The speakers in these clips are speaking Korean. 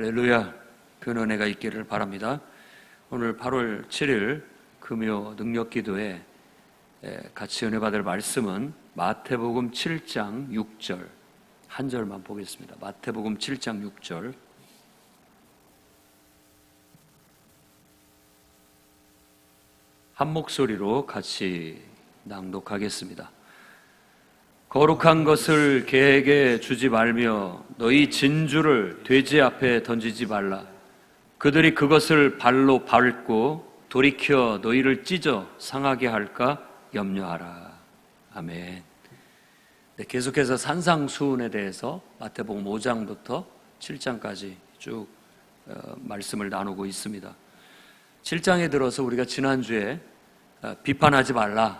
할렐루야. 그 은혜가 있기를 바랍니다. 오늘 8월 7일 금요 능력기도에 같이 은혜 받을 말씀은 마태복음 7장 6절 한 절만 보겠습니다. 마태복음 7장 6절. 한 목소리로 같이 낭독하겠습니다. 거룩한 것을 개에게 주지 말며 너희 진주를 돼지 앞에 던지지 말라. 그들이 그것을 발로 밟고 돌이켜 너희를 찢어 상하게 할까 염려하라. 아멘. 네, 계속해서 산상수훈에 대해서 마태복음 5장부터 7장까지 쭉 말씀을 나누고 있습니다. 7장에 들어서 우리가 지난주에 비판하지 말라는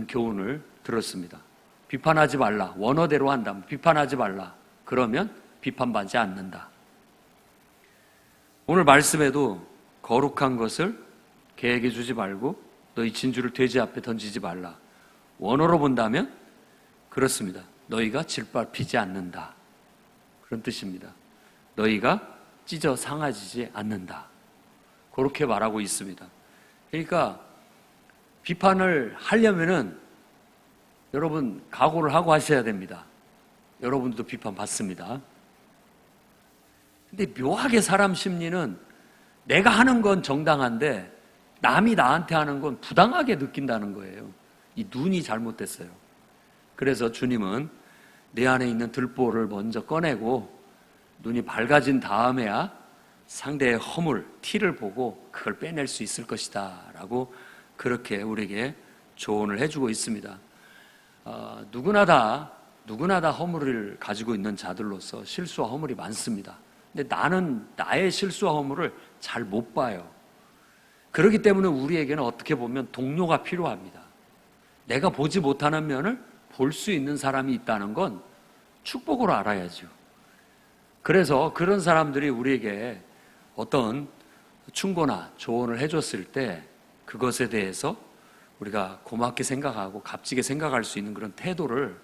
교훈을 들었습니다. 비판하지 말라. 원어대로 한다면 비판하지 말라. 그러면 비판받지 않는다. 오늘 말씀에도 거룩한 것을 개에게 주지 말고 너희 진주를 돼지 앞에 던지지 말라. 원어로 본다면 그렇습니다. 너희가 짓밟히지 않는다. 그런 뜻입니다. 너희가 찢어 상하지 않는다. 그렇게 말하고 있습니다. 그러니까 비판을 하려면은 여러분 각오를 하고 하셔야 됩니다. 여러분도 비판받습니다. 근데 묘하게 사람 심리는 내가 하는 건 정당한데 남이 나한테 하는 건 부당하게 느낀다는 거예요. 이 눈이 잘못됐어요. 그래서 주님은 내 안에 있는 들보를 먼저 꺼내고 눈이 밝아진 다음에야 상대의 허물, 티를 보고 그걸 빼낼 수 있을 것이다 라고 그렇게 우리에게 조언을 해주고 있습니다. 누구나 다 허물을 가지고 있는 자들로서 실수와 허물이 많습니다. 근데 나는 나의 실수와 허물을 잘 못 봐요. 그렇기 때문에 우리에게는 어떻게 보면 동료가 필요합니다. 내가 보지 못하는 면을 볼 수 있는 사람이 있다는 건 축복으로 알아야죠. 그래서 그런 사람들이 우리에게 어떤 충고나 조언을 해줬을 때 그것에 대해서 우리가 고맙게 생각하고 값지게 생각할 수 있는 그런 태도를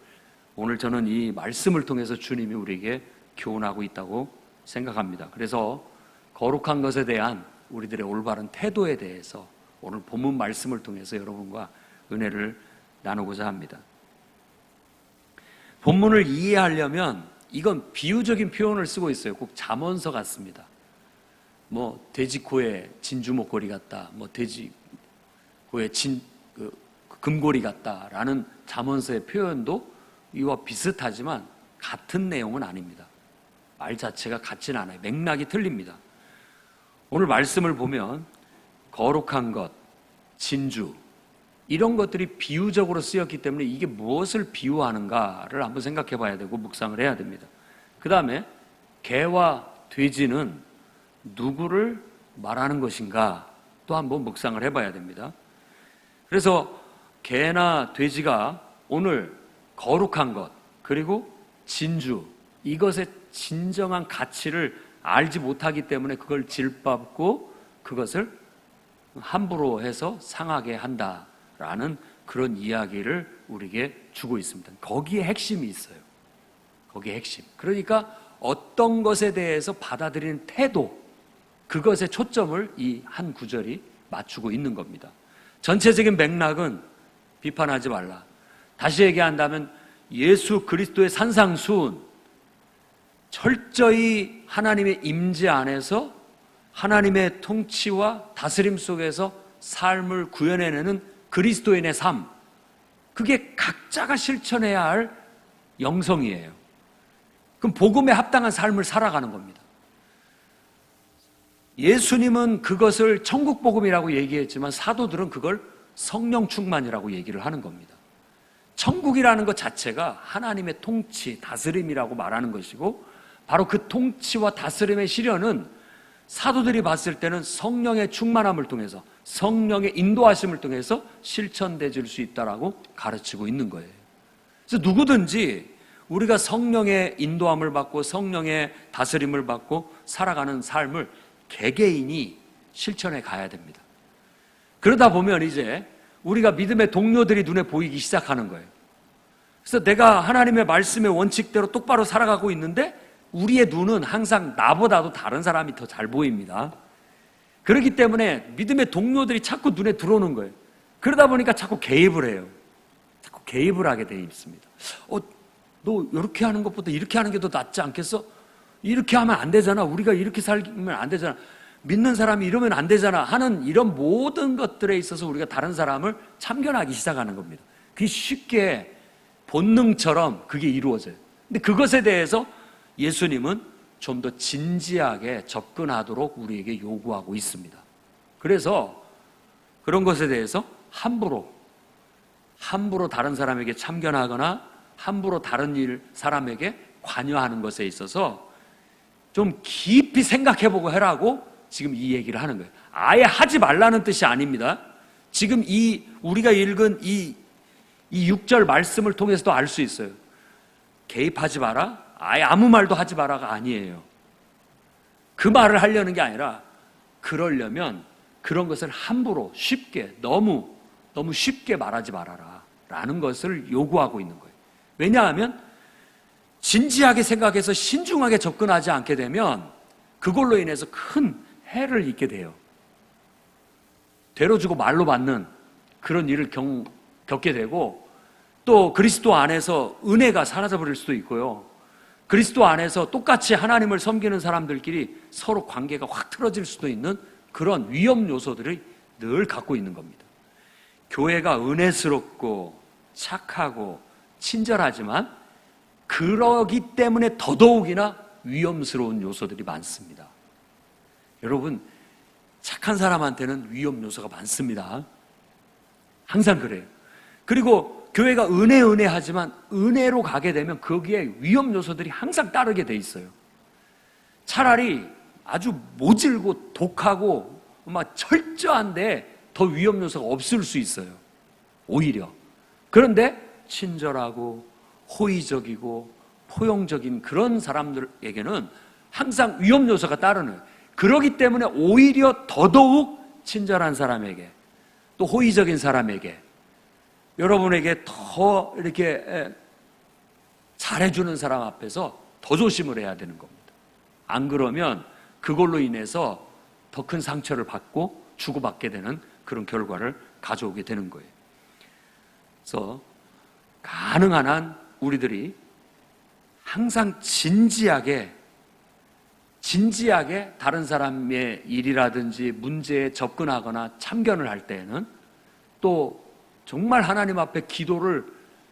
오늘 저는 이 말씀을 통해서 주님이 우리에게 교훈하고 있다고 생각합니다. 그래서 거룩한 것에 대한 우리들의 올바른 태도에 대해서 오늘 본문 말씀을 통해서 여러분과 은혜를 나누고자 합니다. 본문을 이해하려면 이건 비유적인 표현을 쓰고 있어요. 꼭 잠언서 같습니다. 뭐 돼지 코에 진주 목걸이 같다. 뭐 돼지 코에 금고리 같다라는 잠언서의 표현도 이와 비슷하지만 같은 내용은 아닙니다. 말 자체가 같지는 않아요. 맥락이 틀립니다. 오늘 말씀을 보면 거룩한 것, 진주 이런 것들이 비유적으로 쓰였기 때문에 이게 무엇을 비유하는가를 한번 생각해 봐야 되고 묵상을 해야 됩니다. 그 다음에 개와 돼지는 누구를 말하는 것인가 또 한번 묵상을 해봐야 됩니다. 그래서 개나 돼지가 오늘 거룩한 것 그리고 진주 이것의 진정한 가치를 알지 못하기 때문에 그걸 질밟고 그것을 함부로 해서 상하게 한다라는 그런 이야기를 우리에게 주고 있습니다. 거기에 핵심이 있어요. 거기에 핵심. 그러니까 어떤 것에 대해서 받아들이는 태도 그것에 초점을 이 한 구절이 맞추고 있는 겁니다. 전체적인 맥락은 비판하지 말라. 다시 얘기한다면 예수 그리스도의 산상수훈 철저히 하나님의 임재 안에서 하나님의 통치와 다스림 속에서 삶을 구현해내는 그리스도인의 삶 그게 각자가 실천해야 할 영성이에요. 그럼 복음에 합당한 삶을 살아가는 겁니다. 예수님은 그것을 천국복음이라고 얘기했지만 사도들은 그걸 성령 충만이라고 얘기를 하는 겁니다. 천국이라는 것 자체가 하나님의 통치, 다스림이라고 말하는 것이고 바로 그 통치와 다스림의 실현은 사도들이 봤을 때는 성령의 충만함을 통해서 성령의 인도하심을 통해서 실천되질 수 있다라고 가르치고 있는 거예요. 그래서 누구든지 우리가 성령의 인도함을 받고 성령의 다스림을 받고 살아가는 삶을 개개인이 실천해 가야 됩니다. 그러다 보면 이제 우리가 믿음의 동료들이 눈에 보이기 시작하는 거예요. 그래서 내가 하나님의 말씀의 원칙대로 똑바로 살아가고 있는데 우리의 눈은 항상 나보다도 다른 사람이 더 잘 보입니다. 그렇기 때문에 믿음의 동료들이 자꾸 눈에 들어오는 거예요. 그러다 보니까 자꾸 개입을 해요. 자꾸 개입을 하게 돼 있습니다. 너 이렇게 하는 것보다 이렇게 하는 게 더 낫지 않겠어? 이렇게 하면 안 되잖아. 우리가 이렇게 살면 안 되잖아. 믿는 사람이 이러면 안 되잖아 하는 이런 모든 것들에 있어서 우리가 다른 사람을 참견하기 시작하는 겁니다. 그게 쉽게 본능처럼 그게 이루어져요. 근데 그것에 대해서 예수님은 좀 더 진지하게 접근하도록 우리에게 요구하고 있습니다. 그래서 그런 것에 대해서 함부로 다른 사람에게 참견하거나 함부로 다른 사람에게 관여하는 것에 있어서 좀 깊이 생각해보고 해라고 지금 이 얘기를 하는 거예요. 아예 하지 말라는 뜻이 아닙니다. 지금 우리가 읽은 이 6절 말씀을 통해서도 알 수 있어요. 개입하지 마라, 아예 아무 말도 하지 마라가 아니에요. 그 말을 하려는 게 아니라 그러려면 그런 것을 함부로 쉽게 너무 쉽게 말하지 말아라 라는 것을 요구하고 있는 거예요. 왜냐하면 진지하게 생각해서 신중하게 접근하지 않게 되면 그걸로 인해서 큰 해를 입게 돼요. 되로 주고 말로 받는 그런 일을 겪게 되고, 또 그리스도 안에서 은혜가 사라져버릴 수도 있고요. 그리스도 안에서 똑같이 하나님을 섬기는 사람들끼리 서로 관계가 확 틀어질 수도 있는 그런 위험 요소들을 늘 갖고 있는 겁니다. 교회가 은혜스럽고 착하고 친절하지만 그러기 때문에 더더욱이나 위험스러운 요소들이 많습니다. 여러분, 착한 사람한테는 위험 요소가 많습니다. 항상 그래요. 그리고 교회가 은혜하지만 은혜로 가게 되면 거기에 위험 요소들이 항상 따르게 돼 있어요. 차라리 아주 모질고 독하고 막 철저한데 더 위험 요소가 없을 수 있어요. 오히려. 그런데 친절하고 호의적이고 포용적인 그런 사람들에게는 항상 위험 요소가 따르는, 그렇기 때문에 오히려 더더욱 친절한 사람에게 또 호의적인 사람에게 여러분에게 더 이렇게 잘해주는 사람 앞에서 더 조심을 해야 되는 겁니다. 안 그러면 그걸로 인해서 더 큰 상처를 받고 주고받게 되는 그런 결과를 가져오게 되는 거예요. 그래서 가능한 한 우리들이 항상 진지하게 다른 사람의 일이라든지 문제에 접근하거나 참견을 할 때에는, 또 정말 하나님 앞에 기도를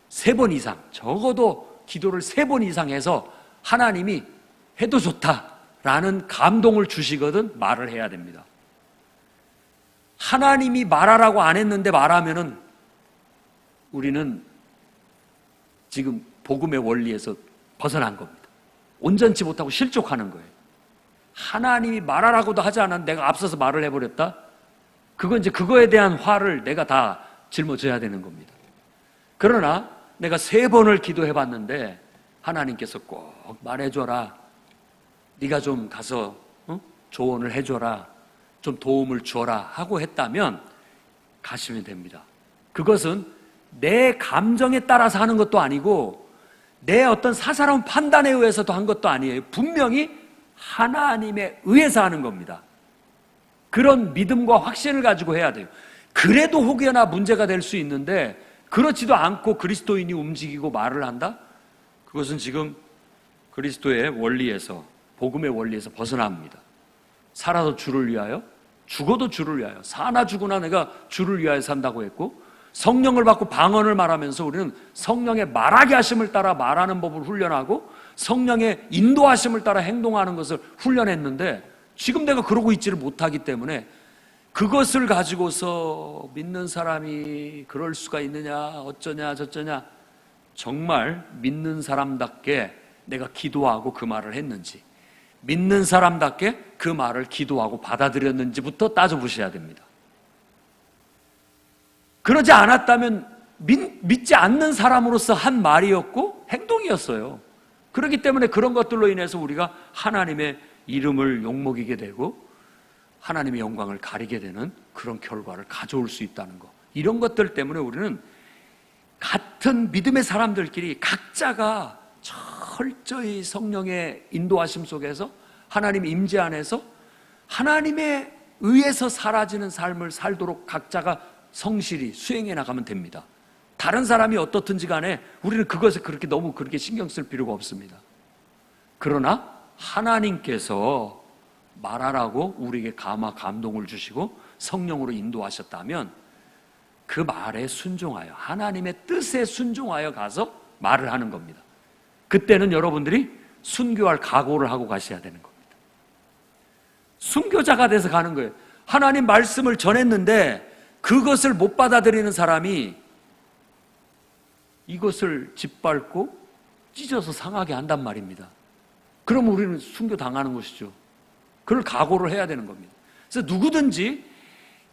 3번 이상, 적어도 기도를 3번 이상 해서 하나님이 해도 좋다라는 감동을 주시거든 말을 해야 됩니다. 하나님이 말하라고 안 했는데 말하면은 우리는 지금 복음의 원리에서 벗어난 겁니다. 온전치 못하고 실족하는 거예요. 하나님이 말하라고도 하지 않았는데 내가 앞서서 말을 해버렸다? 그건 이제 그거에 대한 화를 내가 다 짊어져야 되는 겁니다. 그러나 내가 3번을 기도해봤는데 하나님께서 꼭 말해줘라, 네가 좀 가서 조언을 해줘라, 좀 도움을 주어라 하고 했다면 가시면 됩니다. 그것은 내 감정에 따라서 하는 것도 아니고 내 어떤 사사로운 판단에 의해서도 한 것도 아니에요. 분명히 하나님에 의해서 하는 겁니다. 그런 믿음과 확신을 가지고 해야 돼요. 그래도 혹여나 문제가 될 수 있는데 그렇지도 않고 그리스도인이 움직이고 말을 한다? 그것은 지금 그리스도의 원리에서, 복음의 원리에서 벗어납니다. 살아도 주를 위하여, 죽어도 주를 위하여, 사나 죽으나 내가 주를 위하여 산다고 했고, 성령을 받고 방언을 말하면서 우리는 성령의 말하게 하심을 따라 말하는 법을 훈련하고 성령의 인도하심을 따라 행동하는 것을 훈련했는데, 지금 내가 그러고 있지를 못하기 때문에 그것을 가지고서 믿는 사람이 그럴 수가 있느냐, 어쩌냐 저쩌냐, 정말 믿는 사람답게 내가 기도하고 그 말을 했는지, 믿는 사람답게 그 말을 기도하고 받아들였는지부터 따져보셔야 됩니다. 그러지 않았다면 믿지 않는 사람으로서 한 말이었고 행동이었어요. 그렇기 때문에 그런 것들로 인해서 우리가 하나님의 이름을 욕먹이게 되고 하나님의 영광을 가리게 되는 그런 결과를 가져올 수 있다는 것, 이런 것들 때문에 우리는 같은 믿음의 사람들끼리 각자가 철저히 성령의 인도하심 속에서 하나님 임재 안에서 하나님에 의해서 사라지는 삶을 살도록 각자가 성실히 수행해 나가면 됩니다. 다른 사람이 어떻든지 간에 우리는 그것에 너무 그렇게 신경 쓸 필요가 없습니다. 그러나 하나님께서 말하라고 우리에게 감동을 주시고 성령으로 인도하셨다면 그 말에 순종하여 하나님의 뜻에 순종하여 가서 말을 하는 겁니다. 그때는 여러분들이 순교할 각오를 하고 가셔야 되는 겁니다. 순교자가 돼서 가는 거예요. 하나님 말씀을 전했는데 그것을 못 받아들이는 사람이 이것을 짓밟고 찢어서 상하게 한단 말입니다. 그럼 우리는 순교 당하는 것이죠. 그걸 각오를 해야 되는 겁니다. 그래서 누구든지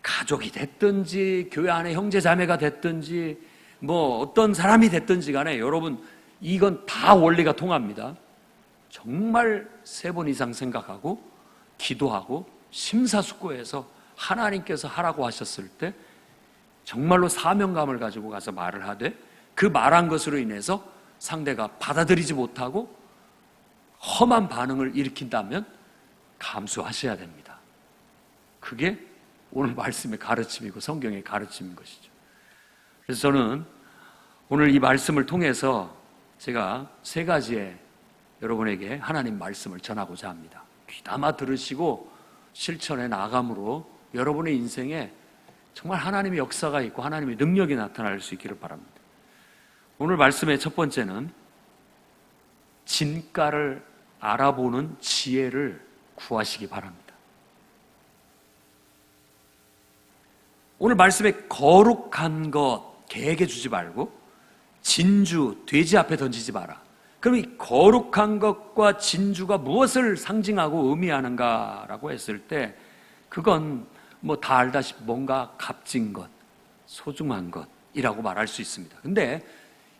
가족이 됐든지 교회 안에 형제 자매가 됐든지 뭐 어떤 사람이 됐든지 간에 여러분 이건 다 원리가 통합니다. 정말 3번 이상 생각하고 기도하고 심사숙고해서 하나님께서 하라고 하셨을 때 정말로 사명감을 가지고 가서 말을 하되 그 말한 것으로 인해서 상대가 받아들이지 못하고 험한 반응을 일으킨다면 감수하셔야 됩니다. 그게 오늘 말씀의 가르침이고 성경의 가르침인 것이죠. 그래서 저는 오늘 이 말씀을 통해서 제가 3가지의 여러분에게 하나님 말씀을 전하고자 합니다. 귀담아 들으시고 실천해 나감으로 여러분의 인생에 정말 하나님의 역사가 있고 하나님의 능력이 나타날 수 있기를 바랍니다. 오늘 말씀의 첫 번째는 진가를 알아보는 지혜를 구하시기 바랍니다. 오늘 말씀에 거룩한 것 개에게 주지 말고 진주, 돼지 앞에 던지지 마라. 그럼 이 거룩한 것과 진주가 무엇을 상징하고 의미하는가라고 했을 때 그건 뭐 다 알다시피 뭔가 값진 것, 소중한 것이라고 말할 수 있습니다. 근데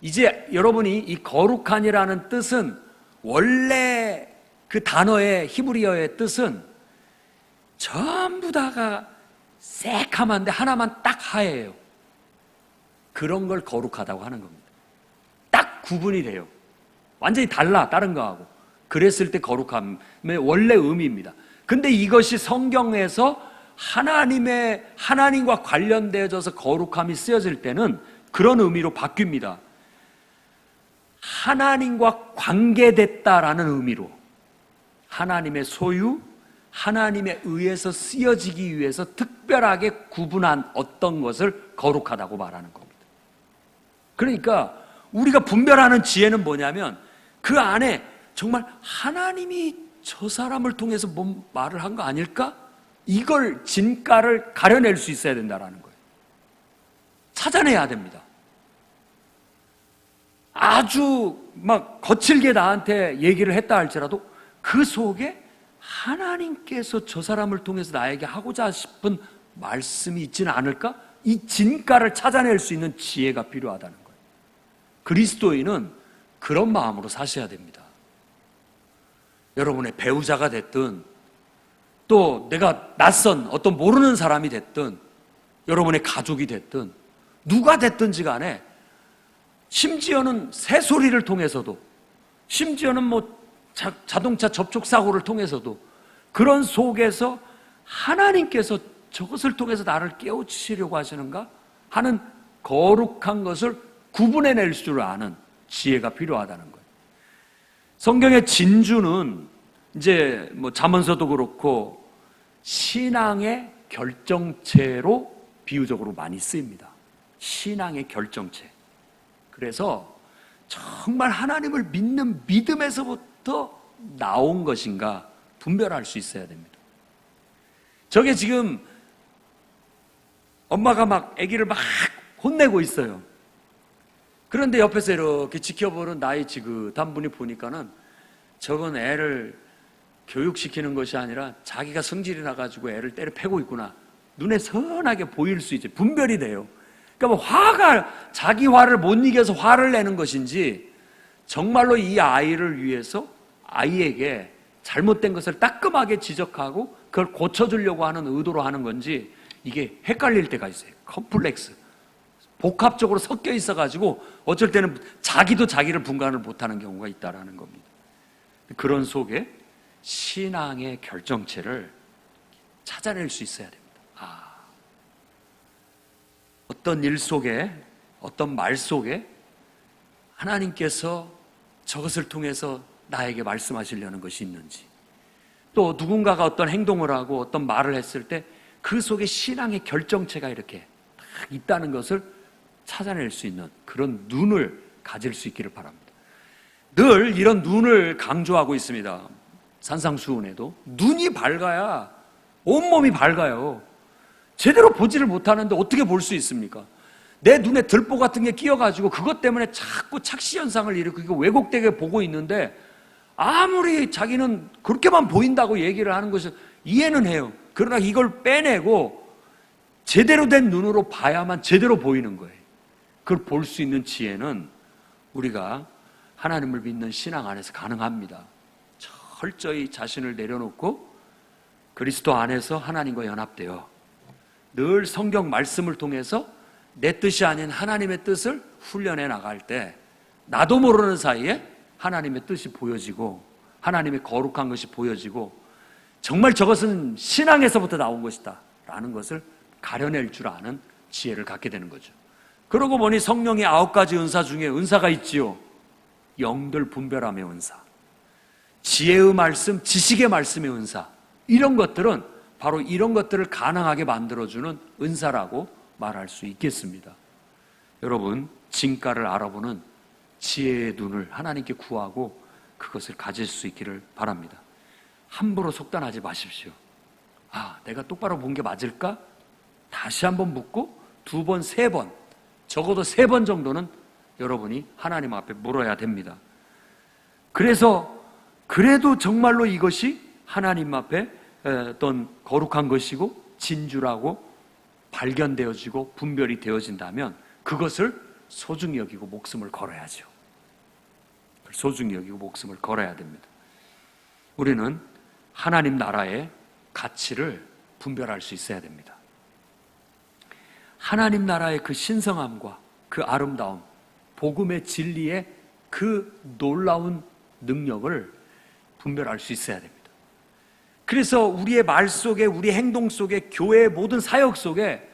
이제 여러분이 이 거룩한이라는 뜻은 원래 그 단어의 히브리어의 뜻은 전부 다가 새카만데 하나만 딱 하얘요. 그런 걸 거룩하다고 하는 겁니다. 딱 구분이 돼요. 완전히 달라 다른 거하고. 그랬을 때 거룩함의 원래 의미입니다. 근데 이것이 성경에서 하나님과 관련되어져서 거룩함이 쓰여질 때는 그런 의미로 바뀝니다. 하나님과 관계됐다라는 의미로 하나님의 소유, 하나님에 의해서 쓰여지기 위해서 특별하게 구분한 어떤 것을 거룩하다고 말하는 겁니다. 그러니까 우리가 분별하는 지혜는 뭐냐면 그 안에 정말 하나님이 저 사람을 통해서 뭔 말을 한 거 아닐까? 이걸 진가를 가려낼 수 있어야 된다는 거예요. 찾아내야 됩니다. 아주 막 거칠게 나한테 얘기를 했다 할지라도 그 속에 하나님께서 저 사람을 통해서 나에게 하고자 싶은 말씀이 있지는 않을까? 이 진가를 찾아낼 수 있는 지혜가 필요하다는 거예요. 그리스도인은 그런 마음으로 사셔야 됩니다. 여러분의 배우자가 됐든 또 내가 낯선 어떤 모르는 사람이 됐든 여러분의 가족이 됐든 누가 됐든지 간에 심지어는 새소리를 통해서도 심지어는 뭐 자동차 접촉사고를 통해서도 그런 속에서 하나님께서 저것을 통해서 나를 깨우치시려고 하시는가 하는 거룩한 것을 구분해낼 줄 아는 지혜가 필요하다는 거예요. 성경의 진주는 이제 뭐 잠언서도 그렇고 신앙의 결정체로 비유적으로 많이 쓰입니다. 신앙의 결정체. 그래서 정말 하나님을 믿는 믿음에서부터 나온 것인가 분별할 수 있어야 됩니다. 저게 지금 엄마가 막 아기를 막 혼내고 있어요. 그런데 옆에서 이렇게 지켜보는 나이 지긋한 분이 보니까는 저건 애를 교육시키는 것이 아니라 자기가 성질이 나가지고 애를 때려 패고 있구나. 눈에 선하게 보일 수 있지. 분별이 돼요. 그러니까 뭐 자기 화를 못 이겨서 화를 내는 것인지 정말로 이 아이를 위해서 아이에게 잘못된 것을 따끔하게 지적하고 그걸 고쳐주려고 하는 의도로 하는 건지 이게 헷갈릴 때가 있어요. 컴플렉스. 복합적으로 섞여 있어가지고 어쩔 때는 자기도 자기를 분간을 못하는 경우가 있다라는 겁니다. 그런 속에 신앙의 결정체를 찾아낼 수 있어야 됩니다. 어떤 일 속에, 어떤 말 속에 하나님께서 저것을 통해서 나에게 말씀하시려는 것이 있는지, 또 누군가가 어떤 행동을 하고 어떤 말을 했을 때 그 속에 신앙의 결정체가 이렇게 딱 있다는 것을 찾아낼 수 있는 그런 눈을 가질 수 있기를 바랍니다. 늘 이런 눈을 강조하고 있습니다. 산상수훈에도 눈이 밝아야 온몸이 밝아요. 제대로 보지를 못하는데 어떻게 볼 수 있습니까? 내 눈에 들보 같은 게 끼어가지고 그것 때문에 자꾸 착시 현상을 일으키고 왜곡되게 보고 있는데, 아무리 자기는 그렇게만 보인다고 얘기를 하는 것을 이해는 해요. 그러나 이걸 빼내고 제대로 된 눈으로 봐야만 제대로 보이는 거예요. 그걸 볼 수 있는 지혜는 우리가 하나님을 믿는 신앙 안에서 가능합니다. 철저히 자신을 내려놓고 그리스도 안에서 하나님과 연합되어 늘 성경 말씀을 통해서 내 뜻이 아닌 하나님의 뜻을 훈련해 나갈 때 나도 모르는 사이에 하나님의 뜻이 보여지고 하나님의 거룩한 것이 보여지고 정말 저것은 신앙에서부터 나온 것이다 라는 것을 가려낼 줄 아는 지혜를 갖게 되는 거죠. 그러고 보니 성령의 9가지 은사 중에 은사가 있지요. 영들 분별함의 은사, 지혜의 말씀, 지식의 말씀의 은사, 이런 것들은 바로 이런 것들을 가능하게 만들어주는 은사라고 말할 수 있겠습니다. 여러분, 진가를 알아보는 지혜의 눈을 하나님께 구하고 그것을 가질 수 있기를 바랍니다. 함부로 속단하지 마십시오. 내가 똑바로 본 게 맞을까? 다시 한번 묻고 2번, 3번, 적어도 3번 정도는 여러분이 하나님 앞에 물어야 됩니다. 그래도 정말로 이것이 하나님 앞에 어떤 거룩한 것이고 진주라고 발견되어지고 분별이 되어진다면 그것을 소중히 여기고 목숨을 걸어야죠. 소중히 여기고 목숨을 걸어야 됩니다. 우리는 하나님 나라의 가치를 분별할 수 있어야 됩니다. 하나님 나라의 그 신성함과 그 아름다움, 복음의 진리의 그 놀라운 능력을 분별할 수 있어야 됩니다. 그래서 우리의 말 속에, 우리 행동 속에, 교회의 모든 사역 속에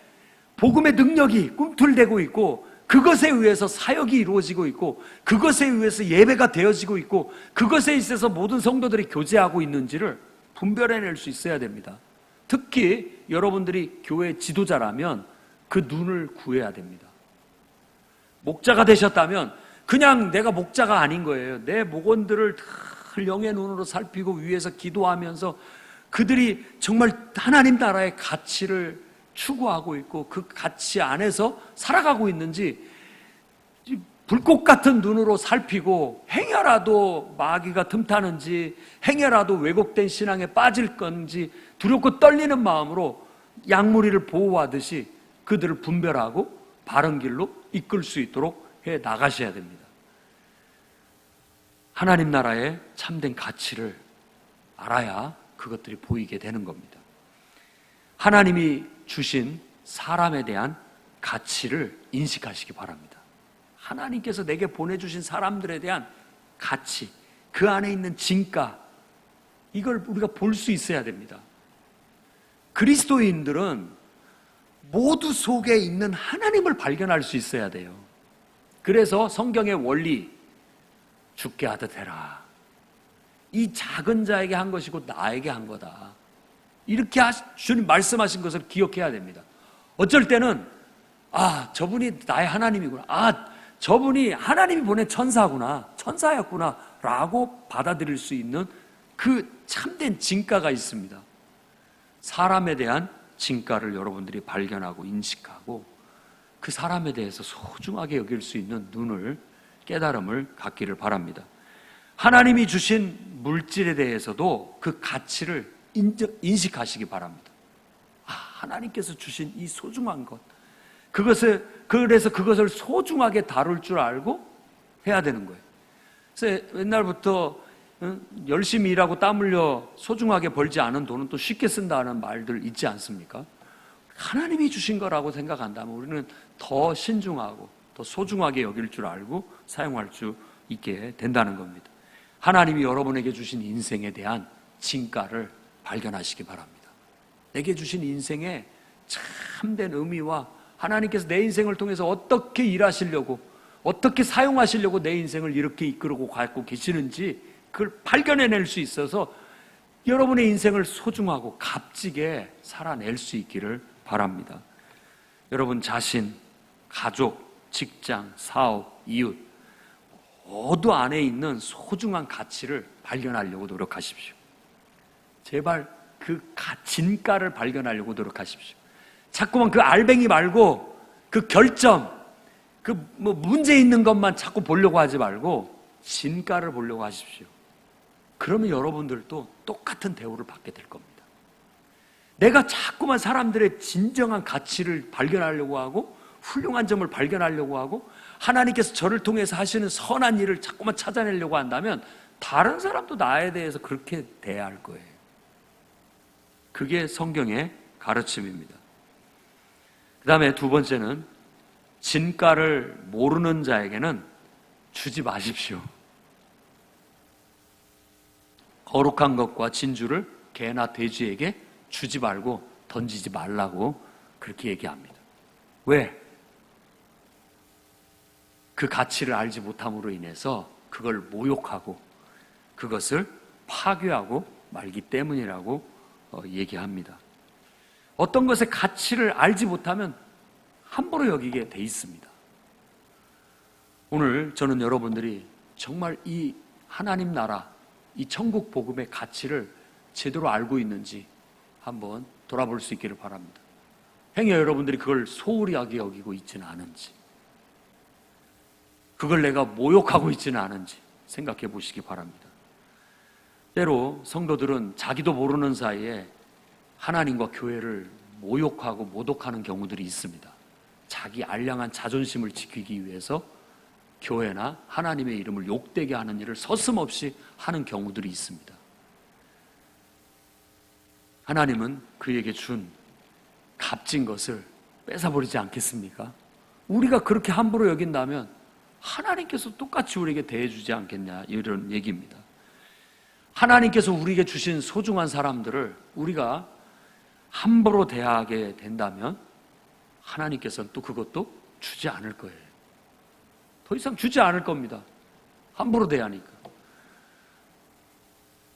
복음의 능력이 꿈틀대고 있고 그것에 의해서 사역이 이루어지고 있고 그것에 의해서 예배가 되어지고 있고 그것에 있어서 모든 성도들이 교제하고 있는지를 분별해낼 수 있어야 됩니다. 특히 여러분들이 교회 지도자라면 그 눈을 구해야 됩니다. 목자가 되셨다면 그냥 내가 목자가 아닌 거예요. 내 목원들을 늘 영의 눈으로 살피고 위에서 기도하면서 그들이 정말 하나님 나라의 가치를 추구하고 있고 그 가치 안에서 살아가고 있는지 불꽃 같은 눈으로 살피고 행여라도 마귀가 틈타는지 행여라도 왜곡된 신앙에 빠질 건지 두렵고 떨리는 마음으로 양무리를 보호하듯이 그들을 분별하고 바른 길로 이끌 수 있도록 해 나가셔야 됩니다. 하나님 나라의 참된 가치를 알아야 그것들이 보이게 되는 겁니다. 하나님이 주신 사람에 대한 가치를 인식하시기 바랍니다. 하나님께서 내게 보내주신 사람들에 대한 가치, 그 안에 있는 진가, 이걸 우리가 볼 수 있어야 됩니다. 그리스도인들은 모두 속에 있는 하나님을 발견할 수 있어야 돼요. 그래서 성경의 원리, 죽게 하듯 해라. 이 작은 자에게 한 것이고 나에게 한 거다. 이렇게 주님 말씀하신 것을 기억해야 됩니다. 어쩔 때는 저분이 나의 하나님이구나. 저분이 하나님이 보낸 천사구나. 천사였구나. 라고 받아들일 수 있는 그 참된 진가가 있습니다. 사람에 대한 진가를 여러분들이 발견하고 인식하고 그 사람에 대해서 소중하게 여길 수 있는 눈을, 깨달음을 갖기를 바랍니다. 하나님이 주신 물질에 대해서도 그 가치를 인식하시기 바랍니다. 하나님께서 주신 이 소중한 것, 그래서 그것을 소중하게 다룰 줄 알고 해야 되는 거예요. 그래서 옛날부터 열심히 일하고 땀 흘려 소중하게 벌지 않은 돈은 또 쉽게 쓴다는 말들 있지 않습니까? 하나님이 주신 거라고 생각한다면 우리는 더 신중하고 더 소중하게 여길 줄 알고 사용할 수 있게 된다는 겁니다. 하나님이 여러분에게 주신 인생에 대한 진가를 발견하시기 바랍니다. 내게 주신 인생의 참된 의미와 하나님께서 내 인생을 통해서 어떻게 일하시려고, 어떻게 사용하시려고 내 인생을 이렇게 이끌고 가고 계시는지 그걸 발견해낼 수 있어서 여러분의 인생을 소중하고 값지게 살아낼 수 있기를 바랍니다. 여러분 자신, 가족, 직장, 사업, 이웃 모두 안에 있는 소중한 가치를 발견하려고 노력하십시오. 제발 그 진가를 발견하려고 노력하십시오. 자꾸만 그 알뱅이 말고 그 결점, 그 뭐 문제 있는 것만 자꾸 보려고 하지 말고 진가를 보려고 하십시오. 그러면 여러분들도 똑같은 대우를 받게 될 겁니다. 내가 자꾸만 사람들의 진정한 가치를 발견하려고 하고 훌륭한 점을 발견하려고 하고 하나님께서 저를 통해서 하시는 선한 일을 자꾸만 찾아내려고 한다면 다른 사람도 나에 대해서 그렇게 대할 거예요. 그게 성경의 가르침입니다. 그 다음에 두 번째는 진가를 모르는 자에게는 주지 마십시오. 거룩한 것과 진주를 개나 돼지에게 주지 말고 던지지 말라고 그렇게 얘기합니다. 왜? 그 가치를 알지 못함으로 인해서 그걸 모욕하고 그것을 파괴하고 말기 때문이라고 얘기합니다. 어떤 것의 가치를 알지 못하면 함부로 여기게 돼 있습니다. 오늘 저는 여러분들이 정말 이 하나님 나라, 이 천국 복음의 가치를 제대로 알고 있는지 한번 돌아볼 수 있기를 바랍니다. 행여 여러분들이 그걸 소홀히 여기고 있지는 않은지, 그걸 내가 모욕하고 있지는 않은지 생각해 보시기 바랍니다. 때로 성도들은 자기도 모르는 사이에 하나님과 교회를 모욕하고 모독하는 경우들이 있습니다. 자기 알량한 자존심을 지키기 위해서 교회나 하나님의 이름을 욕되게 하는 일을 서슴없이 하는 경우들이 있습니다. 하나님은 그에게 준 값진 것을 뺏어버리지 않겠습니까? 우리가 그렇게 함부로 여긴다면 하나님께서 똑같이 우리에게 대해주지 않겠냐, 이런 얘기입니다. 하나님께서 우리에게 주신 소중한 사람들을 우리가 함부로 대하게 된다면 하나님께서는 또 그것도 주지 않을 거예요. 더 이상 주지 않을 겁니다. 함부로 대하니까.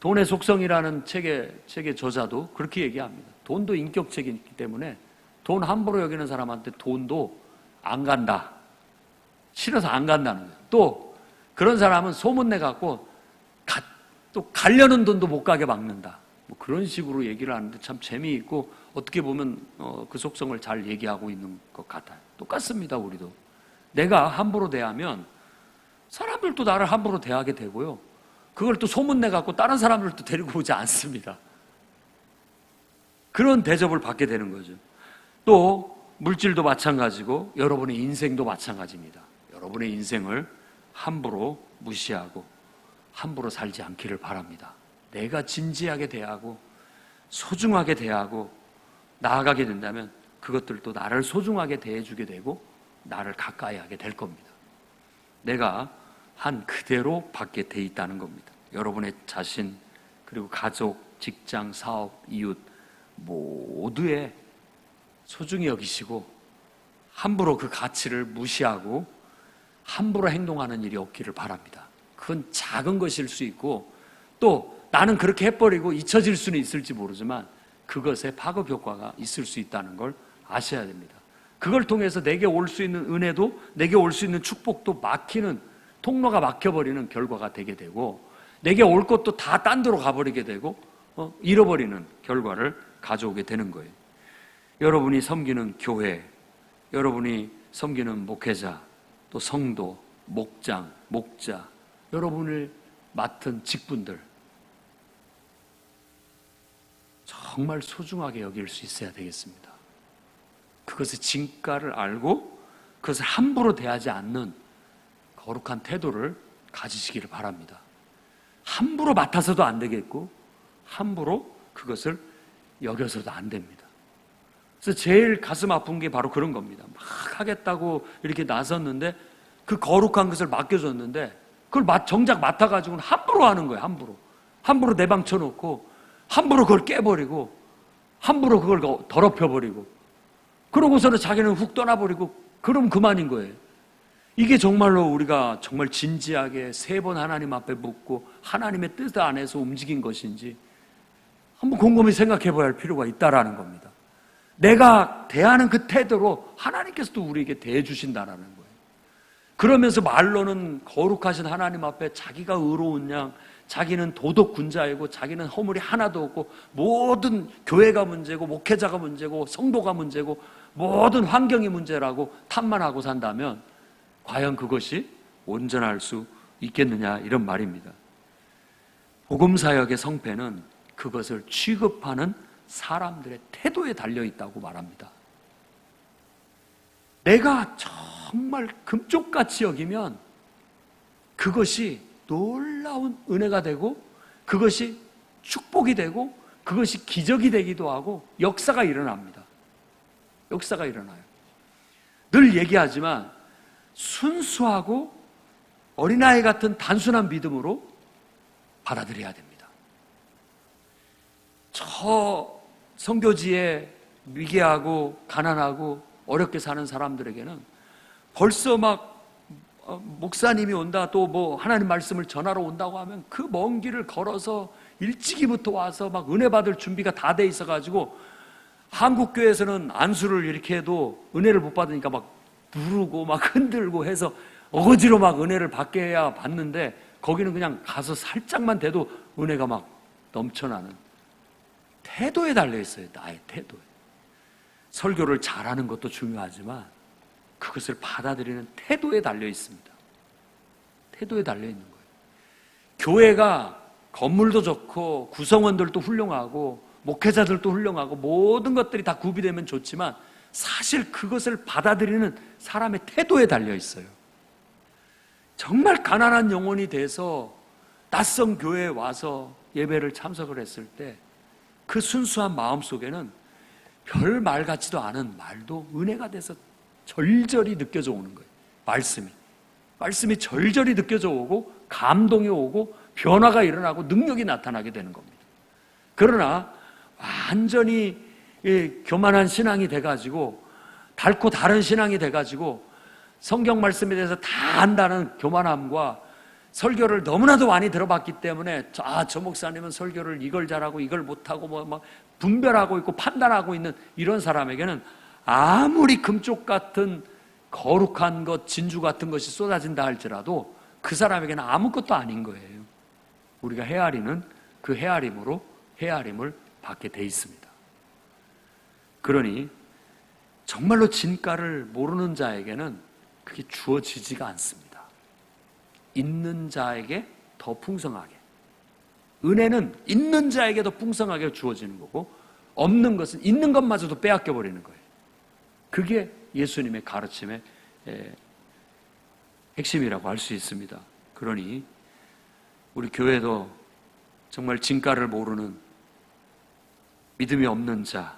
돈의 속성이라는 책의 저자도 그렇게 얘기합니다. 돈도 인격체이기 때문에 돈 함부로 여기는 사람한테 돈도 안 간다. 싫어서 안 간다는 거예요. 또 그런 사람은 소문내갖고 또 가려는 돈도 못 가게 막는다. 뭐 그런 식으로 얘기를 하는데 참 재미있고 어떻게 보면 그 속성을 잘 얘기하고 있는 것 같아요. 똑같습니다. 우리도 내가 함부로 대하면 사람들도 나를 함부로 대하게 되고요, 그걸 또 소문내갖고 다른 사람들도 데리고 오지 않습니다. 그런 대접을 받게 되는 거죠. 또 물질도 마찬가지고 여러분의 인생도 마찬가지입니다. 여러분의 인생을 함부로 무시하고 함부로 살지 않기를 바랍니다. 내가 진지하게 대하고 소중하게 대하고 나아가게 된다면 그것들도 나를 소중하게 대해주게 되고 나를 가까이 하게 될 겁니다. 내가 한 그대로 받게 돼 있다는 겁니다. 여러분의 자신, 그리고 가족, 직장, 사업, 이웃 모두에 소중히 여기시고 함부로 그 가치를 무시하고 함부로 행동하는 일이 없기를 바랍니다. 그건 작은 것일 수 있고 또 나는 그렇게 해버리고 잊혀질 수는 있을지 모르지만 그것에 파급 효과가 있을 수 있다는 걸 아셔야 됩니다. 그걸 통해서 내게 올 수 있는 은혜도, 내게 올 수 있는 축복도 막히는, 통로가 막혀버리는 결과가 되게 되고 내게 올 것도 다 딴 데로 가버리게 되고 잃어버리는 결과를 가져오게 되는 거예요. 여러분이 섬기는 교회, 여러분이 섬기는 목회자, 또 성도, 목장, 목자, 여러분을 맡은 직분들 정말 소중하게 여길 수 있어야 되겠습니다. 그것의 진가를 알고 그것을 함부로 대하지 않는 거룩한 태도를 가지시기를 바랍니다. 함부로 맡아서도 안 되겠고 함부로 그것을 여겨서도 안 됩니다. 그래서 제일 가슴 아픈 게 바로 그런 겁니다. 막 하겠다고 이렇게 나섰는데 그 거룩한 것을 맡겨줬는데 그걸 정작 맡아가지고는 함부로 하는 거예요. 함부로 내방쳐놓고 함부로 그걸 깨버리고 함부로 그걸 더럽혀버리고 그러고서는 자기는 훅 떠나버리고 그럼 그만인 거예요. 이게 정말로 우리가 정말 진지하게 3번 하나님 앞에 묻고 하나님의 뜻 안에서 움직인 것인지 한번 곰곰이 생각해 봐야 할 필요가 있다라는 겁니다. 내가 대하는 그 태도로 하나님께서도 우리에게 대해 주신다라는 거예요. 그러면서 말로는 거룩하신 하나님 앞에 자기가 의로운 양, 자기는 도덕군자이고 자기는 허물이 하나도 없고 모든 교회가 문제고 목회자가 문제고 성도가 문제고 모든 환경이 문제라고 탓만 하고 산다면 과연 그것이 온전할 수 있겠느냐 이런 말입니다. 복음사역의 성패는 그것을 취급하는 사람들의 태도에 달려있다고 말합니다. 내가 정말 금쪽같이 여기면 그것이 놀라운 은혜가 되고 그것이 축복이 되고 그것이 기적이 되기도 하고 역사가 일어납니다. 역사가 일어나요. 늘 얘기하지만 순수하고 어린아이 같은 단순한 믿음으로 받아들여야 됩니다. 저 선교지에 미개하고 가난하고 어렵게 사는 사람들에게는 벌써 막 목사님이 온다 또 뭐 하나님 말씀을 전하러 온다고 하면 그 먼 길을 걸어서 일찍이부터 와서 막 은혜 받을 준비가 다 돼 있어가지고 한국 교회에서는 안수를 이렇게 해도 은혜를 못 받으니까 막 부르고 막 흔들고 해서 어거지로 막 은혜를 받게 해야 받는데 거기는 그냥 가서 살짝만 돼도 은혜가 막 넘쳐나는 태도에 달려 있어요. 나의 태도에. 설교를 잘하는 것도 중요하지만 그것을 받아들이는 태도에 달려 있습니다. 태도에 달려 있는 거예요. 교회가 건물도 좋고 구성원들도 훌륭하고 목회자들도 훌륭하고 모든 것들이 다 구비되면 좋지만 사실 그것을 받아들이는 사람의 태도에 달려 있어요. 정말 가난한 영혼이 돼서 낯선 교회에 와서 예배를 참석을 했을 때 그 순수한 마음 속에는 별 말 같지도 않은 말도 은혜가 돼서 절절히 느껴져 오는 거예요. 말씀이 절절히 느껴져 오고 감동이 오고 변화가 일어나고 능력이 나타나게 되는 겁니다. 그러나 완전히 교만한 신앙이 돼가지고 닳고 다른 신앙이 돼가지고 성경 말씀에 대해서 다 안다는 교만함과 설교를 너무나도 많이 들어봤기 때문에 저 목사님은 설교를 이걸 잘하고 이걸 못하고 막 분별하고 있고 판단하고 있는 이런 사람에게는 아무리 금쪽 같은 거룩한 것, 진주 같은 것이 쏟아진다 할지라도 그 사람에게는 아무것도 아닌 거예요. 우리가 헤아리는 그 헤아림으로 헤아림을 받게 돼 있습니다. 그러니 정말로 진가를 모르는 자에게는 그게 주어지지가 않습니다. 있는 자에게 더 풍성하게, 은혜는 있는 자에게 더 풍성하게 주어지는 거고 없는 것은 있는 것마저도 빼앗겨 버리는 거예요. 그게 예수님의 가르침의 핵심이라고 할 수 있습니다. 그러니 우리 교회도 정말 진가를 모르는 믿음이 없는 자,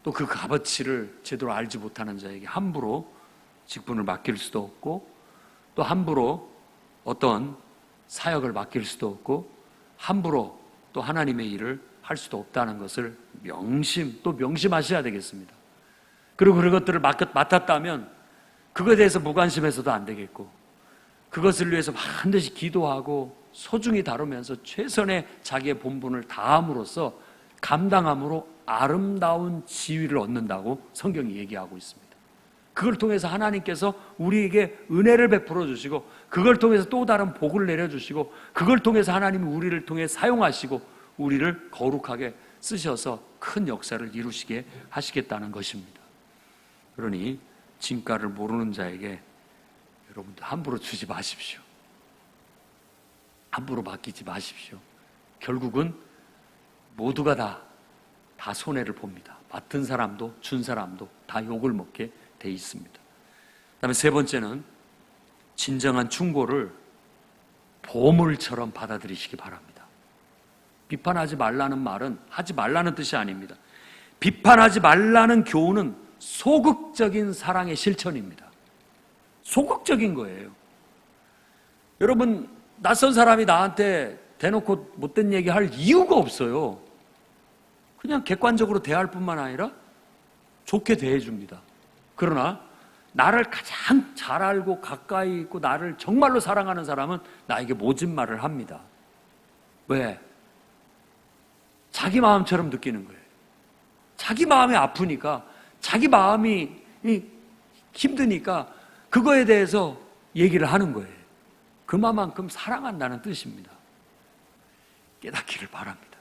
또 그 값어치를 제대로 알지 못하는 자에게 함부로 직분을 맡길 수도 없고 또 함부로 어떤 사역을 맡길 수도 없고 함부로 또 하나님의 일을 할 수도 없다는 것을 명심하셔야 되겠습니다. 그리고 그것들을 맡았다면 그것에 대해서 무관심해서도 안 되겠고 그것을 위해서 반드시 기도하고 소중히 다루면서 최선의 자기의 본분을 다함으로써 감당함으로 아름다운 지위를 얻는다고 성경이 얘기하고 있습니다. 그걸 통해서 하나님께서 우리에게 은혜를 베풀어 주시고 그걸 통해서 또 다른 복을 내려주시고 그걸 통해서 하나님이 우리를 통해 사용하시고 우리를 거룩하게 쓰셔서 큰 역사를 이루시게 하시겠다는 것입니다. 그러니 진가를 모르는 자에게 여러분들 함부로 주지 마십시오. 함부로 맡기지 마십시오. 결국은 모두가 다 손해를 봅니다. 맡은 사람도 준 사람도 다 욕을 먹게 돼 있습니다. 그다음에 세 번째는 진정한 충고를 보물처럼 받아들이시기 바랍니다. 비판하지 말라는 말은 하지 말라는 뜻이 아닙니다. 비판하지 말라는 교훈은 소극적인 사랑의 실천입니다. 소극적인 거예요. 여러분, 낯선 사람이 나한테 대놓고 못된 얘기 할 이유가 없어요. 그냥 객관적으로 대할 뿐만 아니라 좋게 대해줍니다. 그러나 나를 가장 잘 알고 가까이 있고 나를 정말로 사랑하는 사람은 나에게 모진 말을 합니다. 왜? 자기 마음처럼 느끼는 거예요. 자기 마음이 아프니까, 자기 마음이 힘드니까 그거에 대해서 얘기를 하는 거예요. 그만큼 사랑한다는 뜻입니다. 깨닫기를 바랍니다.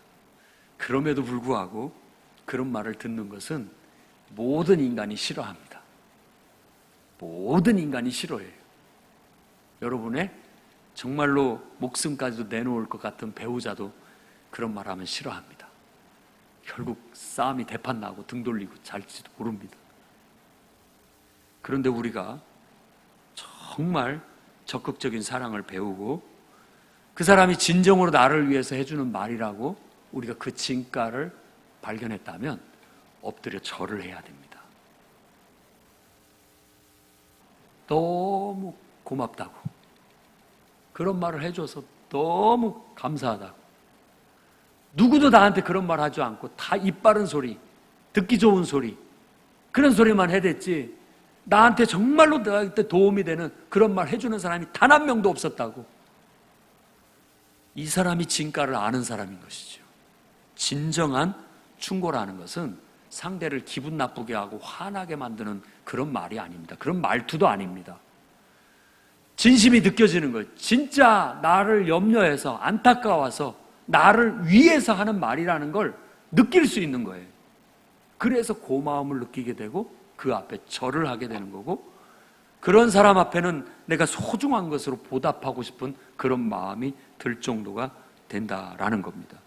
그럼에도 불구하고 그런 말을 듣는 것은 모든 인간이 싫어합니다. 모든 인간이 싫어해요. 여러분의 정말로 목숨까지도 내놓을 것 같은 배우자도 그런 말 하면 싫어합니다. 결국 싸움이 대판 나고 등 돌리고 잘지도 모릅니다. 그런데 우리가 정말 적극적인 사랑을 배우고 그 사람이 진정으로 나를 위해서 해주는 말이라고 우리가 그 진가를 발견했다면 엎드려 절을 해야 됩니다. 너무 고맙다고, 그런 말을 해줘서 너무 감사하다고. 누구도 나한테 그런 말 하지 않고 다 입 바른 소리, 듣기 좋은 소리, 그런 소리만 해댔지 나한테 정말로 나한테 도움이 되는 그런 말 해주는 사람이 단 한 명도 없었다고. 이 사람이 진가를 아는 사람인 것이죠. 진정한 충고라는 것은 상대를 기분 나쁘게 하고 화나게 만드는 그런 말이 아닙니다. 그런 말투도 아닙니다. 진심이 느껴지는 거예요. 진짜 나를 염려해서 안타까워서 나를 위해서 하는 말이라는 걸 느낄 수 있는 거예요. 그래서 고마움을 느끼게 되고 그 앞에 절을 하게 되는 거고, 그런 사람 앞에는 내가 소중한 것으로 보답하고 싶은 그런 마음이 들 정도가 된다라는 겁니다.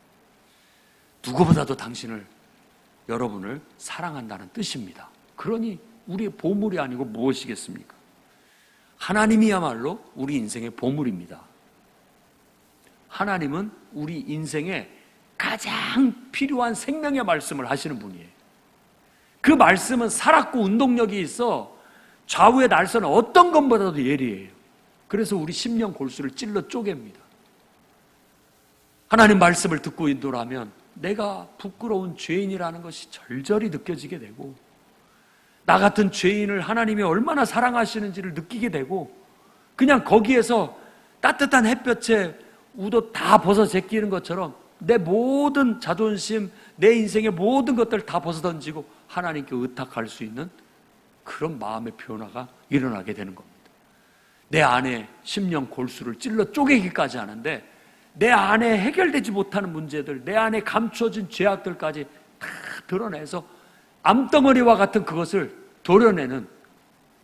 누구보다도 여러분을 사랑한다는 뜻입니다. 그러니 우리의 보물이 아니고 무엇이겠습니까? 하나님이야말로 우리 인생의 보물입니다. 하나님은 우리 인생에 가장 필요한 생명의 말씀을 하시는 분이에요. 그 말씀은 살았고 운동력이 있어 좌우의 날선 어떤 것보다도 예리해요. 그래서 우리 심령 골수를 찔러 쪼갭니다. 하나님 말씀을 듣고 인도하면 내가 부끄러운 죄인이라는 것이 절절히 느껴지게 되고, 나 같은 죄인을 하나님이 얼마나 사랑하시는지를 느끼게 되고, 그냥 거기에서 따뜻한 햇볕에 우도 다 벗어 제끼는 것처럼 내 모든 자존심, 내 인생의 모든 것들을 다 벗어 던지고 하나님께 의탁할 수 있는 그런 마음의 변화가 일어나게 되는 겁니다. 내 안에 심령 골수를 찔러 쪼개기까지 하는데, 내 안에 해결되지 못하는 문제들, 내 안에 감춰진 죄악들까지 다 드러내서 암덩어리와 같은 그것을 도려내는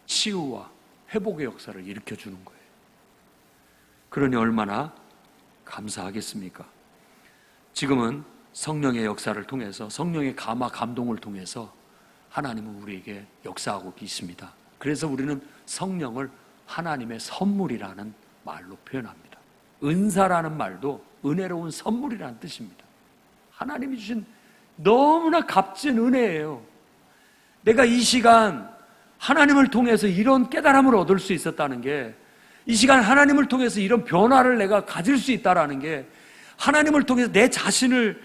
치유와 회복의 역사를 일으켜주는 거예요. 그러니 얼마나 감사하겠습니까? 지금은 성령의 역사를 통해서, 성령의 감화 감동을 통해서 하나님은 우리에게 역사하고 계십니다. 그래서 우리는 성령을 하나님의 선물이라는 말로 표현합니다. 은사라는 말도 은혜로운 선물이라는 뜻입니다. 하나님이 주신 너무나 값진 은혜예요. 내가 이 시간 하나님을 통해서 이런 깨달음을 얻을 수 있었다는 게, 이 시간 하나님을 통해서 이런 변화를 내가 가질 수 있다는 게, 하나님을 통해서 내 자신을,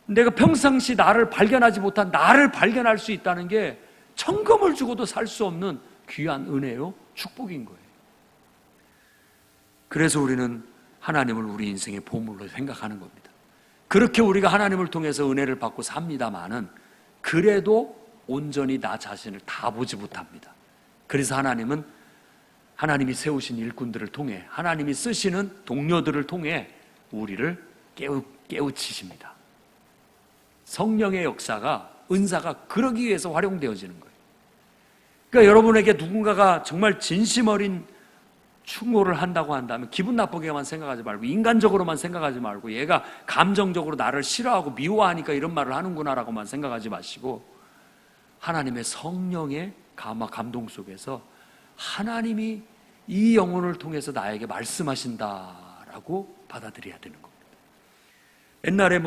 내가 평상시 나를 발견하지 못한 나를 발견할 수 있다는 게 천금을 주고도 살 수 없는 귀한 은혜요, 축복인 거예요. 그래서 우리는 하나님을 우리 인생의 보물로 생각하는 겁니다. 그렇게 우리가 하나님을 통해서 은혜를 받고 삽니다마는 그래도 온전히 나 자신을 다 보지 못합니다. 그래서 하나님이 세우신 일꾼들을 통해, 하나님이 쓰시는 동료들을 통해 우리를 깨우치십니다. 성령의 역사가, 은사가 그러기 위해서 활용되어지는 거예요. 그러니까 여러분에게 누군가가 정말 진심 어린 충고를 한다고 한다면 기분 나쁘게만 생각하지 말고, 인간적으로만 생각하지 말고, 얘가 감정적으로 나를 싫어하고 미워하니까 이런 말을 하는구나라고만 생각하지 마시고, 하나님의 성령의 감화 감동 속에서 하나님이 이 영혼을 통해서 나에게 말씀하신다라고 받아들여야 되는 겁니다. 옛날에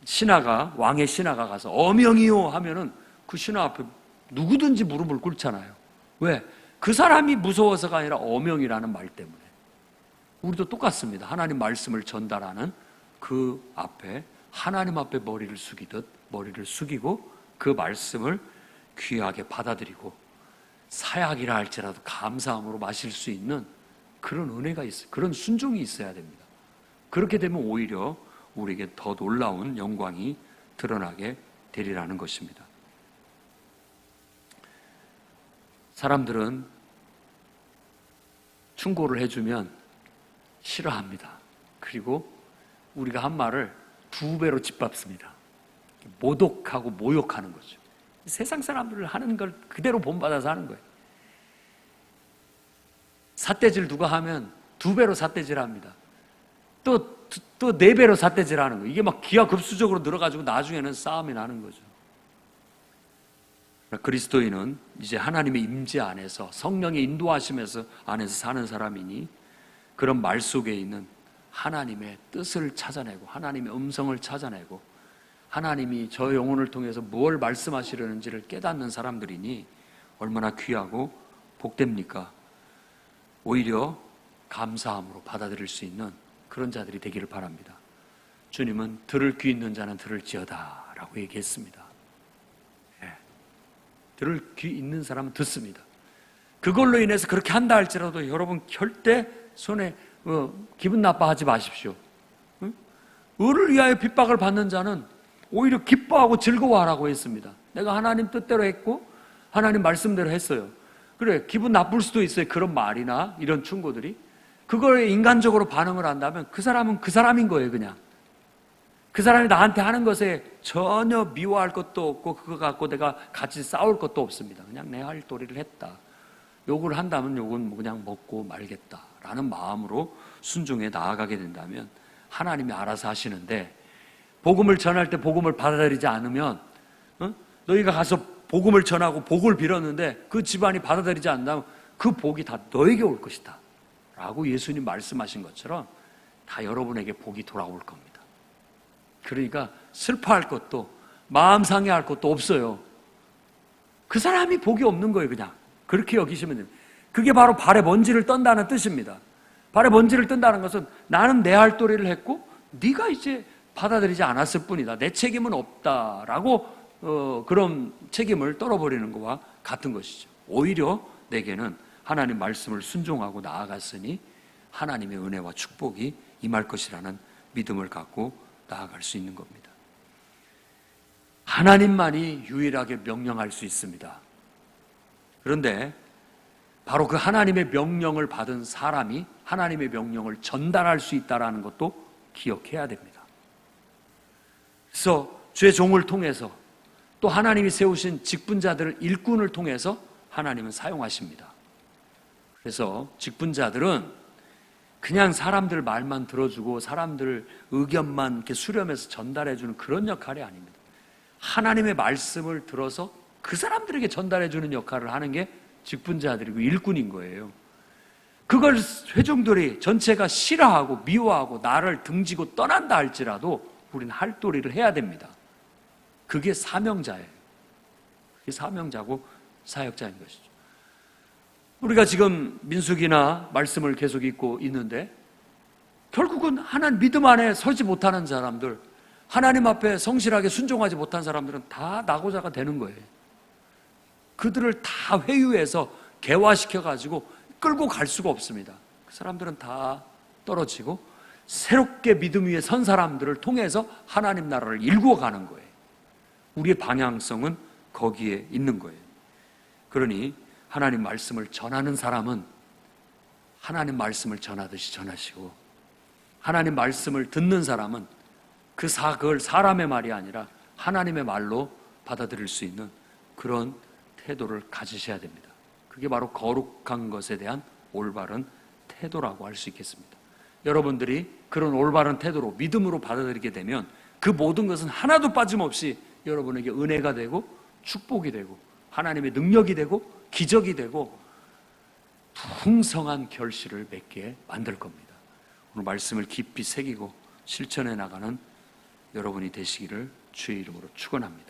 신하가, 왕의 신하가 가서 어명이요 하면은 그 신하 앞에 누구든지 무릎을 꿇잖아요. 왜? 그 사람이 무서워서가 아니라 어명이라는 말 때문에. 우리도 똑같습니다. 하나님 말씀을 전달하는 그 앞에, 하나님 앞에 머리를 숙이듯 머리를 숙이고 그 말씀을 귀하게 받아들이고 사약이라 할지라도 감사함으로 마실 수 있는 그런 은혜가 있어요. 그런 순종이 있어야 됩니다. 그렇게 되면 오히려 우리에게 더 놀라운 영광이 드러나게 되리라는 것입니다. 사람들은 충고를 해주면 싫어합니다. 그리고 우리가 한 말을 2배로 짓밟습니다. 모독하고 모욕하는 거죠. 세상 사람들을 하는 걸 그대로 본받아서 하는 거예요. 삿대질 누가 하면 2배로 삿대질합니다. 또 4배로 삿대질하는 거예요. 이게 막 기하급수적으로 늘어가지고 나중에는 싸움이 나는 거죠. 그리스도인은 이제 하나님의 임재 안에서, 성령의 인도하심에서 안에서 사는 사람이니 그런 말 속에 있는 하나님의 뜻을 찾아내고 하나님의 음성을 찾아내고 하나님이 저 영혼을 통해서 뭘 말씀하시려는지를 깨닫는 사람들이니 얼마나 귀하고 복됩니까? 오히려 감사함으로 받아들일 수 있는 그런 자들이 되기를 바랍니다. 주님은 들을 귀 있는 자는 들을지어다 라고 얘기했습니다. 들을 귀 있는 사람은 듣습니다. 그걸로 인해서 그렇게 한다 할지라도 여러분 절대 손에 기분 나빠하지 마십시오. 의를 위하여 핍박을 받는 자는 오히려 기뻐하고 즐거워하라고 했습니다. 내가 하나님 뜻대로 했고 하나님 말씀대로 했어요. 그래, 기분 나쁠 수도 있어요. 그런 말이나 이런 충고들이. 그거에 인간적으로 반응을 한다면 그 사람은 그 사람인 거예요. 그냥 그 사람이 나한테 하는 것에 전혀 미워할 것도 없고 그거 갖고 내가 같이 싸울 것도 없습니다. 그냥 내 할 도리를 했다. 욕을 한다면 욕은 그냥 먹고 말겠다라는 마음으로 순종해 나아가게 된다면 하나님이 알아서 하시는데, 복음을 전할 때 복음을 받아들이지 않으면 너희가 가서 복음을 전하고 복을 빌었는데 그 집안이 받아들이지 않는다면 그 복이 다 너에게 올 것이다 라고 예수님 말씀하신 것처럼 다 여러분에게 복이 돌아올 겁니다. 그러니까 슬퍼할 것도 마음 상해할 것도 없어요. 그 사람이 복이 없는 거예요. 그냥 그렇게 여기시면 됩니다. 그게 바로 발에 먼지를 떤다는 뜻입니다. 발에 먼지를 뜬다는 것은 나는 내 할 도리를 했고 네가 이제 받아들이지 않았을 뿐이다. 내 책임은 없다라고 그런 책임을 떨어버리는 것과 같은 것이죠. 오히려 내게는 하나님 말씀을 순종하고 나아갔으니 하나님의 은혜와 축복이 임할 것이라는 믿음을 갖고 나아갈 수 있는 겁니다. 하나님만이 유일하게 명령할 수 있습니다. 그런데 바로 그 하나님의 명령을 받은 사람이 하나님의 명령을 전달할 수 있다는 것도 기억해야 됩니다. 그래서 주의 종을 통해서 또 하나님이 세우신 직분자들을, 일꾼을 통해서 하나님은 사용하십니다. 그래서 직분자들은 그냥 사람들 말만 들어주고 사람들 의견만 이렇게 수렴해서 전달해주는 그런 역할이 아닙니다. 하나님의 말씀을 들어서 그 사람들에게 전달해주는 역할을 하는 게 직분자들이고 일꾼인 거예요. 그걸 회중들이 전체가 싫어하고 미워하고 나를 등지고 떠난다 할지라도 우리는 할 도리를 해야 됩니다. 그게 사명자예요. 그게 사명자고 사역자인 것이죠. 우리가 지금 민수기나 말씀을 계속 읽고 있는데 결국은 하나님 믿음 안에 서지 못하는 사람들, 하나님 앞에 성실하게 순종하지 못한 사람들은 다 낙오자가 되는 거예요. 그들을 다 회유해서 개화시켜가지고 끌고 갈 수가 없습니다. 그 사람들은 다 떨어지고 새롭게 믿음 위에 선 사람들을 통해서 하나님 나라를 일구어가는 거예요. 우리의 방향성은 거기에 있는 거예요. 그러니 하나님 말씀을 전하는 사람은 하나님 말씀을 전하듯이 전하시고, 하나님 말씀을 듣는 사람은 그걸 사람의 말이 아니라 하나님의 말로 받아들일 수 있는 그런 태도를 가지셔야 됩니다. 그게 바로 거룩한 것에 대한 올바른 태도라고 할 수 있겠습니다. 여러분들이 그런 올바른 태도로 믿음으로 받아들이게 되면 그 모든 것은 하나도 빠짐없이 여러분에게 은혜가 되고 축복이 되고 하나님의 능력이 되고 기적이 되고 풍성한 결실을 맺게 만들 겁니다. 오늘 말씀을 깊이 새기고 실천해 나가는 여러분이 되시기를 주의 이름으로 축원합니다.